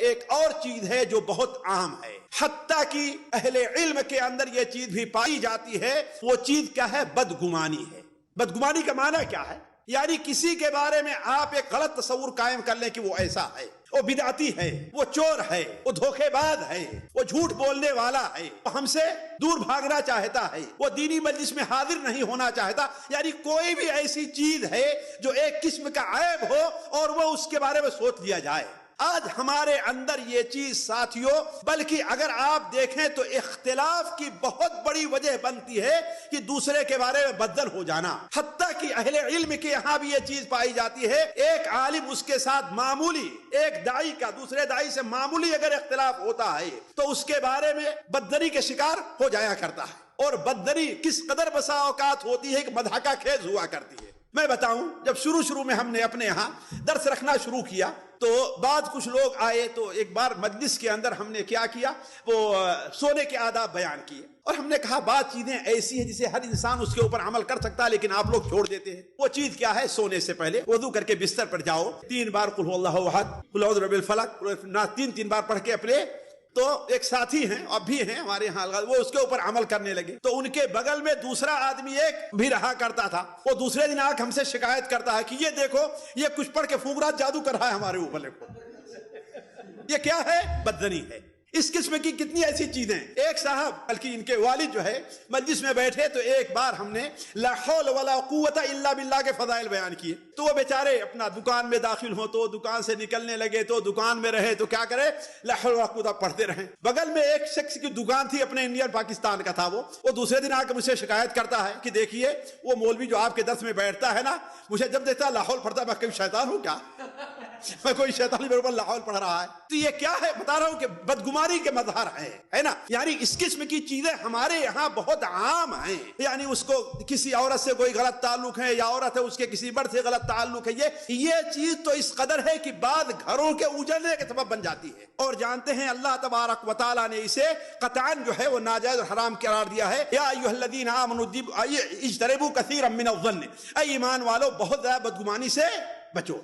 ایک اور چیز ہے جو بہت عام ہے، حتیٰ کہ اہل علم کے اندر یہ چیز بھی پائی جاتی ہے، وہ چیز کیا ہے؟ بدگمانی ہے۔ بدگمانی کا معنی کیا ہے؟ یعنی کسی کے بارے میں آپ ایک غلط تصور قائم کر لیں کہ وہ ایسا ہے، وہ بدعتی ہے، وہ چور ہے، وہ دھوکے باز ہے، وہ جھوٹ بولنے والا ہے، وہ ہم سے دور بھاگنا چاہتا ہے، وہ دینی مجلس میں حاضر نہیں ہونا چاہتا، یعنی کوئی بھی ایسی چیز ہے جو ایک قسم کا عیب ہو اور وہ اس کے بارے میں سوچ لیا جائے۔ آج ہمارے اندر یہ چیز ساتھیوں، بلکہ اگر آپ دیکھیں تو اختلاف کی بہت بڑی وجہ بنتی ہے کہ دوسرے کے بارے میں بدل ہو جانا۔ حتیٰ کہ اہل علم کے یہاں بھی یہ چیز پائی جاتی ہے، ایک عالم اس کے ساتھ معمولی، ایک داعی کا دوسرے داعی سے معمولی اگر اختلاف ہوتا ہے تو اس کے بارے میں بددری کے شکار ہو جایا کرتا ہے، اور بددری کس قدر بسا اوقات ہوتی ہے کہ مضحکہ خیز ہوا کرتی ہے۔ میں بتاؤں، جب شروع میں ہم نے اپنے یہاں درس رکھنا شروع کیا تو بعد کچھ لوگ آئے، تو ایک بار مجلس کے اندر ہم نے کیا کیا، وہ سونے کے آداب بیان کیے، اور ہم نے کہا بعض چیزیں ایسی ہیں جسے ہر انسان اس کے اوپر عمل کر سکتا ہے لیکن آپ لوگ چھوڑ دیتے ہیں۔ وہ چیز کیا ہے؟ سونے سے پہلے وضو کر کے بستر پر جاؤ، 3 بار قل هو اللہ احد، قل اعوذ برب الفلق، قل اعوذ بالناس، 3 بار پڑھ کے اپنے، تو ایک ساتھی ہیں اب بھی ہیں ہمارے یہاں، وہ اس کے اوپر عمل کرنے لگے، تو ان کے بغل میں دوسرا آدمی ایک بھی رہا کرتا تھا، وہ دوسرے دن آ کے ہم سے شکایت کرتا ہے کہ یہ دیکھو یہ کچھ پڑھ کے پھونک رہا، جادو کر رہا ہے ہمارے اوپر، دیکھو یہ کیا ہے؟ بددنی ہے۔ اس قسم کی کتنی ایسی چیزیں۔ ایک صاحب بلکہ ان کے والد جو ہے مجلس میں بیٹھے، تو ایک بار ہم نے لا حول ولا قوت الا باللہ کے فضائل بیان کیے، تو وہ بیچارے اپنا دکان میں داخل ہوں تو دکان سے نکلنے لگے، تو دکان میں رہے تو کیا کرے؟ لا حول ولا قوت پڑھتے رہیں۔ بغل میں ایک شخص کی دکان تھی، اپنے انڈیا پاکستان کا تھا، وہ دوسرے دن آ کے مجھ سے شکایت کرتا ہے کہ دیکھیے وہ مولوی جو آپ کے درس میں بیٹھتا ہے نا، مجھے جب دیکھتا لا حول پڑھتا ہے، میں کوئی شیطان ہوں کیا؟ میں کوئی شیطانی میرے اوپر لا حول پڑھ رہا ہے؟ تو یہ کیا ہے؟ بتا رہا ہوں کہ بدگمانی کے مظہر ہے نا۔ یعنی اس قسم کی چیزیں ہمارے یہاں بہت عام ہیں، یعنی اس کو کسی عورت سے کوئی غلط تعلق ہے، یا عورت ہے اس کے کسی مرد سے غلط تعلق ہے، یہ چیز تو اس قدر ہے کہ بعض گھروں کے اجڑنے کے سبب بن جاتی ہے، اور جانتے ہیں اللہ تبارک و تعالیٰ نے اسے قطعاً جو ہے وہ ناجائز اور حرام قرار دیا ہے۔ یا ایھا الذین آمنوا اجتنبوا کثیرا من الظن، اے ایمان والو بہت زیادہ بدگمانی سے بچو۔